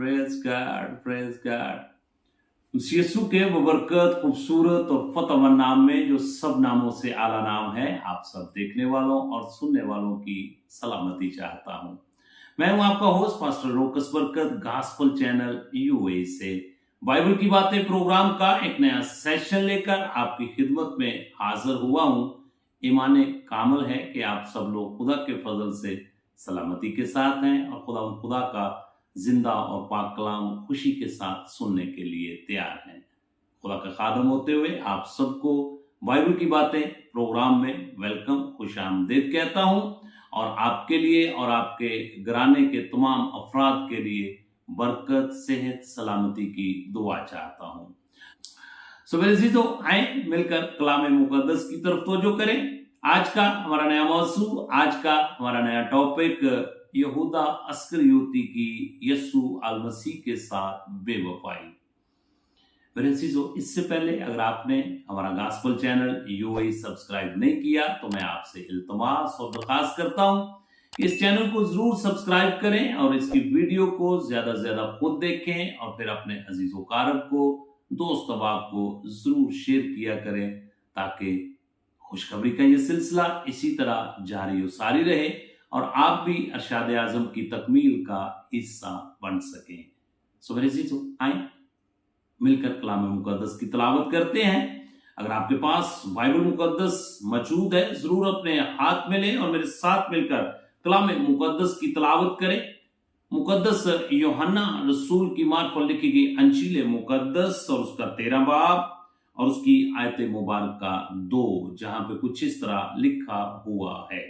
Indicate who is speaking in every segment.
Speaker 1: Praise God. उस यीशु के बबरकत खूबसूरत और फतहमंद नाम में जो सब नामों से आला नाम है, आप सब देखने वालों और सुनने वालों की सलामती चाहता हूं। मैं हूं आपका होस्ट पास्टर रोकस बरकत, गॉस्पेल चैनल यूएई से बाइबल की बातें प्रोग्राम का एक नया सेशन लेकर आपकी खिदमत में हाजिर हुआ हूं। ईमान कामल है कि आप सब लोग खुदा के फजल से सलामती के साथ हैं और खुदा का जिंदा और पाक कलाम खुशी के साथ सुनने के लिए तैयार हैं। खुदा का खादम होते हुए आप सबको बाइबल की बातें प्रोग्राम में वेलकम, खुशामदीद कहता हूं और आपके लिए और आपके घराने के तमाम अफराद के लिए बरकत, सेहत, सलामती की दुआ चाहता हूं। सो मेरे अजीजों, आए मिलकर कलाम मुकद्दस की तरफ तवज्जो करें। आज का हमारा नया मौजू, आज का हमारा नया टॉपिक यहूदा अस्करियोती की यीशु अल मसीह के साथ बेवफाई। मेरे अजीजों, इससे पहले अगर आपने हमारा गॉस्पेल चैनल यूएई सब्सक्राइब नहीं किया तो मैं आपसे इल्तमास और दरखास्त करता हूं कि इस चैनल को जरूर सब्सक्राइब करें और इसकी वीडियो को ज्यादा से ज्यादा खुद देखें और फिर अपने अजीजों कारब को, दोस्त अहबाब को जरूर शेयर किया करें ताकि खुशखबरी का ये सिलसिला इसी तरह जारी और सारी रहे और आप भी अरशाद आजम की तकमील का हिस्सा बन सकें। सो मेरे अजीजों, आए मिलकर कलाम मुकद्दस की तिलावत करते हैं। अगर आपके पास बाइबल मुकद्दस मौजूद है, जरूर अपने हाथ में लें और मेरे साथ मिलकर कलाम मुकद्दस की तिलावत करें। मुकद्दस यूहन्ना रसूल की मार्फत लिखी गई अंजील मुकद्दस और उसका 13 बाब और उसकी आयत मुबारका 2, जहां पे कुछ इस तरह लिखा हुआ है।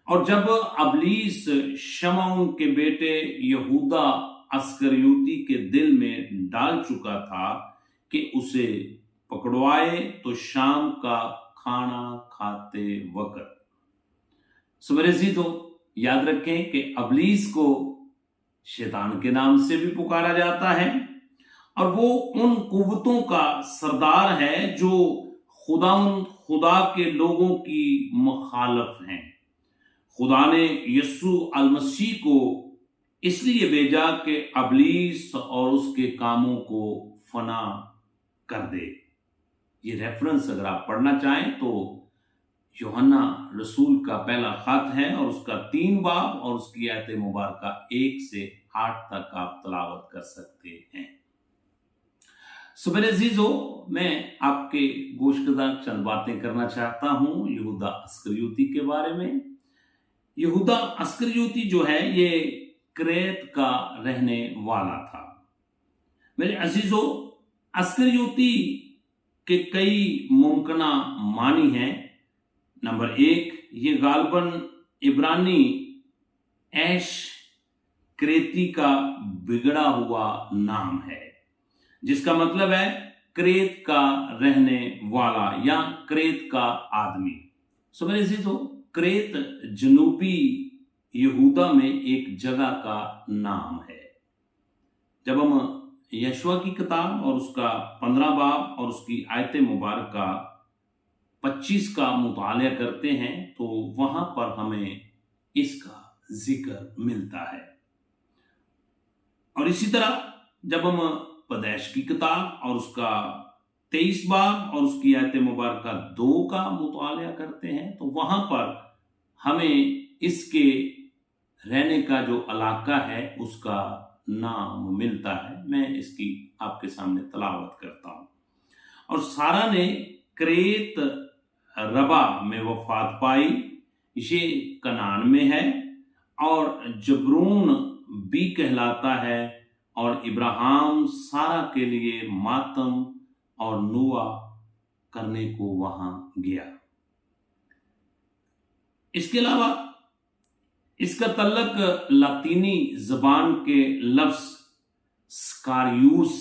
Speaker 1: और जब अबलीस शमौन के बेटे यहूदा अस्करियोती के दिल में डाल चुका था कि उसे पकड़वाए तो शाम का खाना खाते वक्त। सो मेरे अजीजों, याद रखें कि अबलीस को शैतान के नाम से भी पुकारा जाता है और वो उन कुव्वतों का सरदार है जो खुदा के लोगों की मुखालफ हैं। खुदा ने यीशु अल मसीह को इसलिए भेजा कि अबलीस और उसके कामों को फना कर दे। ये रेफरेंस अगर आप पढ़ना चाहें तो यूहन्ना रसूल का पहला खत है और उसका 3 बाब और उसकी आयत मुबारका 1 से 8 तक आप तलावत कर सकते हैं। सो मेरे अजीजों, मैं आपके गोशगदा चंद बातें करना चाहता हूं यहूदा अस्करियोती के बारे में। यहूदा अस्करियोती जो है ये क्रेत का रहने वाला था। मेरे अजीजों, अस्करियोती के कई मुमकिना मानी हैं। नंबर 1, ये गालबन इब्रानी ऐश क्रेती का बिगड़ा हुआ नाम है, जिसका मतलब है क्रेत का रहने वाला या क्रेत का आदमी। सो मेरे अजीजों, क्रेत जनूबी यहूदा में एक जगह का नाम है। जब हम यशवा की किताब और उसका 15 बाब और उसकी आयत मुबारका 25 का मुताला करते हैं तो वहां पर हमें इसका जिक्र मिलता है। और इसी तरह जब हम पैदाइश की किताब और उसका 23 बाब और उसकी आयत मुबारका 2 का मुताला करते हैं तो वहां पर हमें इसके रहने का जो इलाका है उसका नाम मिलता है। मैं इसकी आपके सामने तलावत करता हूं। और सारा ने क्रेत रबा में वफात पाई, ये कनान में है और जबरून भी कहलाता है। और इब्राहिम सारा के लिए मातम और नुआ करने को वहां गया। इसके अलावा इसका तल्लक लातीनी जबान के लफ्ज स्कारियूस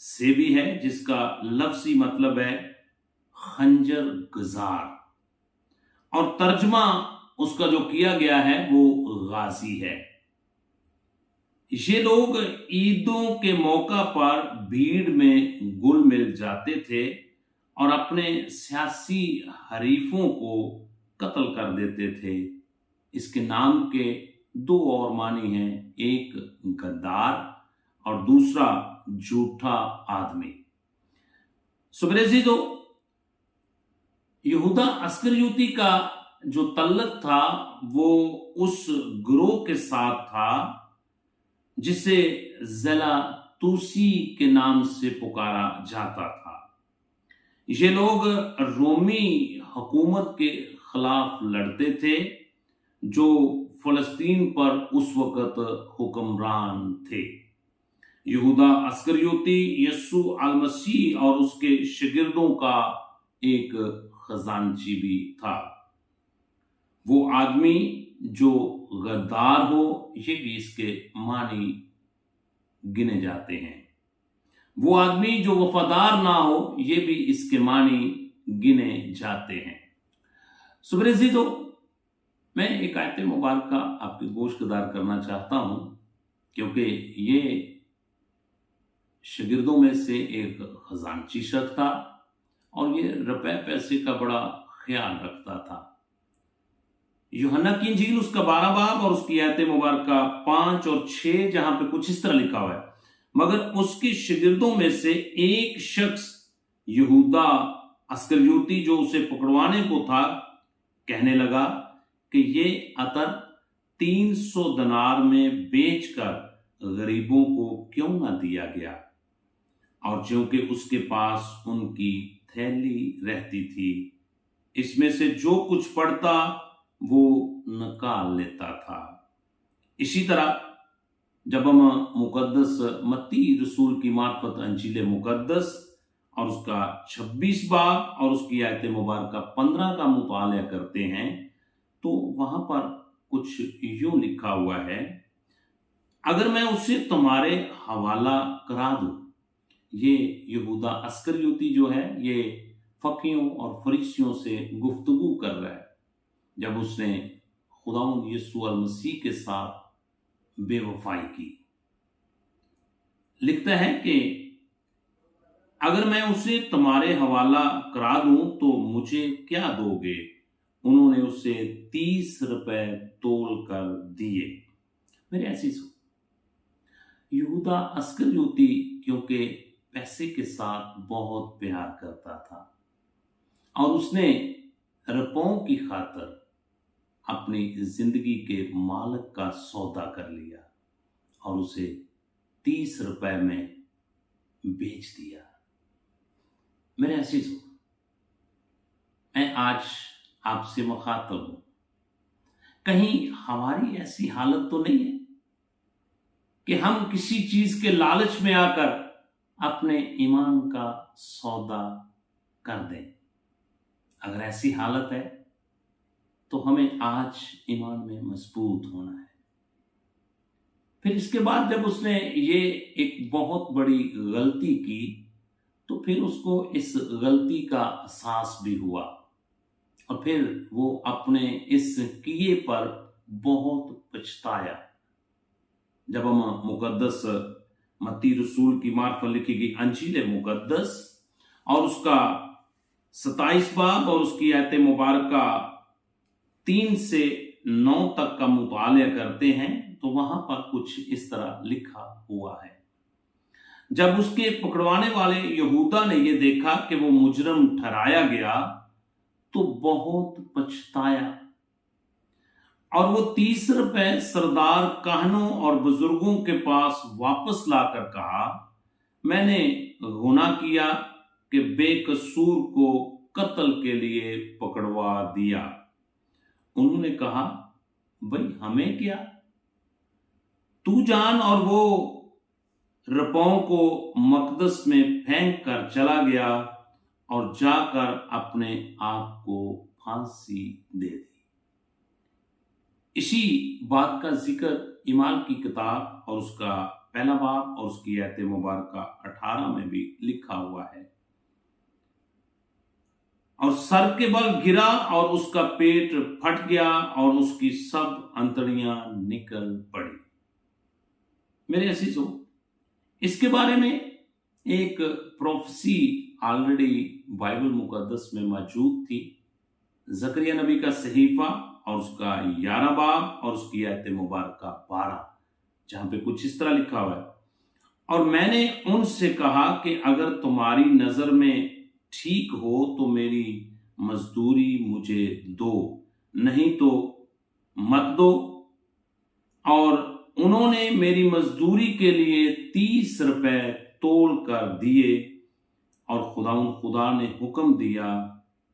Speaker 1: से भी है, जिसका लफ्जी मतलब है खंजर गुजार और तर्जमा उसका जो किया गया है वो गाजी है। ये लोग ईदों के मौका पर भीड़ में घुल मिल जाते थे और अपने सियासी हरीफों को कत्ल कर देते थे। इसके नाम के दो और मानी हैं, एक गद्दार और दूसरा झूठा आदमी। सो मेरे अजीजों, यहूदा अस्करियोती का जो तल्लक था वो उस ग्रोह के साथ था जिसे ज़ेलातूसी के नाम से पुकारा जाता था। ये लोग रोमी हुकूमत के खिलाफ लड़ते थे जो फलस्तीन पर उस वक्त हुक्मरान थे। यहूदा अस्करियोती यीशु अल मसीह और उसके शागिर्दों का एक खजानची भी था। वो आदमी जो गद्दार हो, ये भी इसके मानी गिने जाते हैं। वो आदमी जो वफादार ना हो, ये भी इसके मानी गिने जाते हैं। सुब्रेज़ीदो, मैं एक आयत मुबारक आपके गोशगदार करना चाहता हूं, क्योंकि ये शागिर्दों में से एक खजानची शख्स था और ये रुपए पैसे का बड़ा ख्याल रखता था। यूहन्ना की इंजील उसका 12 बाब और उसकी आयत मुबारक 5 और 6, जहां पे कुछ इस तरह लिखा हुआ है, मगर उसके शागिर्दों में से एक शख्स यहूदा अस्करियोती जो उसे पकड़वाने को था, कहने लगा कि ये अतर 300 दिनार में बेचकर गरीबों को क्यों ना दिया गया। और क्योंकि उसके पास उनकी थैली रहती थी, इसमें से जो कुछ पड़ता वो निकाल लेता था। इसी तरह जब हम मुकद्दस मत्ती रसूल की मार्फत अंजील मुकद्दस और उसका 26 बाब और उसकी आयत मुबारक 15 का मुताला करते हैं, तो वहां पर कुछ यूं लिखा हुआ है, अगर मैं उसे तुम्हारे हवाला करा दूं। ये यहूदा अस्करियोती जो है, ये फकीहों और फरीसियों से गुफ्तगू कर रहा है जब उसने खुदावंद यीशु अल मसीह के साथ बेवफाई की। लिखता है कि अगर मैं उसे तुम्हारे हवाला करा दूं तो मुझे क्या दोगे। उन्होंने उसे 30 रुपए तोल कर दिए। मेरे ऐसी यहूदा अस्करियोती क्योंकि पैसे के साथ बहुत प्यार करता था और उसने रुपयों की खातिर अपनी जिंदगी के मालिक का सौदा कर लिया और उसे 30 रुपए में बेच दिया। मेरे अजीज, मैं आज आपसे मुखातब हूं, कहीं हमारी ऐसी हालत तो नहीं है कि हम किसी चीज के लालच में आकर अपने ईमान का सौदा कर दें। अगर ऐसी हालत है तो हमें आज ईमान में मजबूत होना है। फिर इसके बाद जब उसने ये एक बहुत बड़ी गलती की तो फिर उसको इस गलती का एहसास भी हुआ और फिर वो अपने इस किए पर बहुत पछताया। जब हम मुकद्दस मत्ती रसूल की मार्फत लिखी गई अंजील मुकद्दस और उसका 27 बाब और उसकी आयत मुबारक 3 से 9 तक का मुताला करते हैं तो वहां पर कुछ इस तरह लिखा हुआ है, जब उसके पकड़वाने वाले यहूदा ने यह देखा कि वो मुजरम ठहराया गया तो बहुत पछताया और वो 30 रुपए सरदार काहनों और बुजुर्गों के पास वापस लाकर कहा, मैंने गुनाह किया कि बेकसूर को कत्ल के लिए पकड़वा दिया। उन्होंने कहा, भाई हमें क्या, तू जान। और वो रुपयों को मकदस में फेंक कर चला गया और जाकर अपने आप को फांसी दे दी। इसी बात का जिक्र ईमाल की किताब और उसका 1 बाब और उसकी आयत मुबारक 18 में भी लिखा हुआ है। और सर के बल गिरा और उसका पेट फट गया और उसकी सब अंतड़ियां निकल पड़ी। मेरे अजीजों, इसके बारे में एक प्रोफेसी ऑलरेडी बाइबल मुकद्दस में मौजूद थी। जकरिया नबी का सहीफा اور اس کا 11 باب اور اس کی آیت مبارکہ 12، جہاں پہ کچھ اس طرح لکھا ہوا ہے، اور میں نے ان سے کہا کہ اگر تمہاری نظر میں ٹھیک ہو تو میری مزدوری مجھے دو، نہیں تو مت دو۔ اور انہوں نے میری مزدوری کے لیے 30 روپے تول کر دیے، اور خدا نے حکم دیا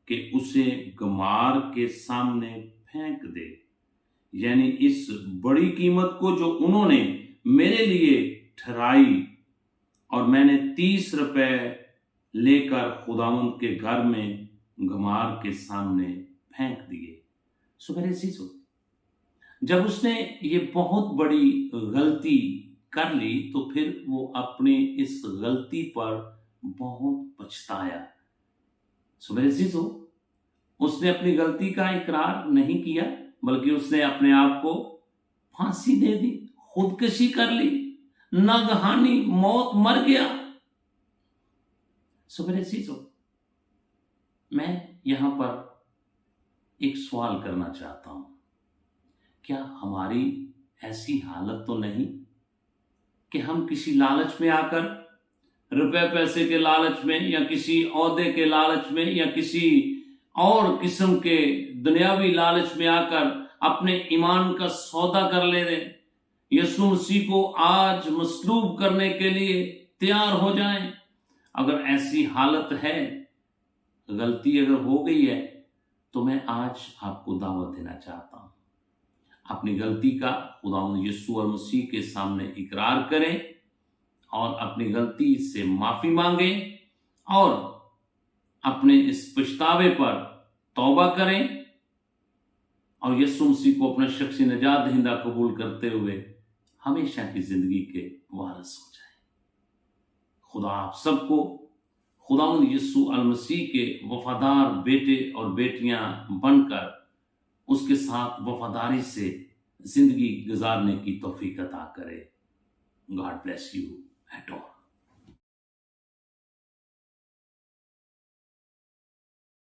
Speaker 1: کہ اسے گمار کے سامنے پھینک دے، یعنی اس بڑی قیمت کو جو انہوں نے میرے لیے ٹھہرائی، اور میں نے 30 روپے لے کر خداوند کے گھر میں گمار کے سامنے پھینک دیے۔ سو میرے عزیزو، جب اس نے یہ بہت بڑی غلطی کر لی تو پھر وہ اپنی اس غلطی پر بہت پچھتایا۔ سو میرے عزیزو، اس نے اپنی غلطی کا اقرار نہیں کیا، بلکہ اس نے اپنے آپ کو پھانسی دے دی، خودکشی کر لی، ناگہانی موت، مر گیا۔ سو میرے عزیزو، میں یہاں پر ایک سوال کرنا چاہتا ہوں، کیا ہماری ایسی حالت تو نہیں کہ ہم کسی لالچ میں آ کر، روپے پیسے کے لالچ میں، یا کسی عہدے کے لالچ میں، یا کسی اور قسم کے دنیاوی لالچ میں آ کر اپنے ایمان کا سودا کر لے دیں، یسوع مسیح کو آج مصلوب کرنے کے لیے تیار ہو جائیں؟ اگر ایسی حالت ہے، غلطی اگر ہو گئی ہے، تو میں آج آپ کو دعوت دینا چاہتا ہوں، اپنی غلطی کا خداوند یسوع المسیح کے سامنے اقرار کریں اور اپنی غلطی سے معافی مانگیں، اور اپنے اس پچھتاوے پر توبہ کریں، اور یسوع مسیح کو اپنا شخصی نجات دہندہ قبول کرتے ہوئے ہمیشہ کی زندگی کے وارث ہو جائیں۔ خدا آپ سب کو خداوند یسوع المسیح کے وفادار بیٹے اور بیٹیاں بن کر اس کے ساتھ وفاداری سے زندگی گزارنے کی توفیق عطا کرے۔ God bless you at all.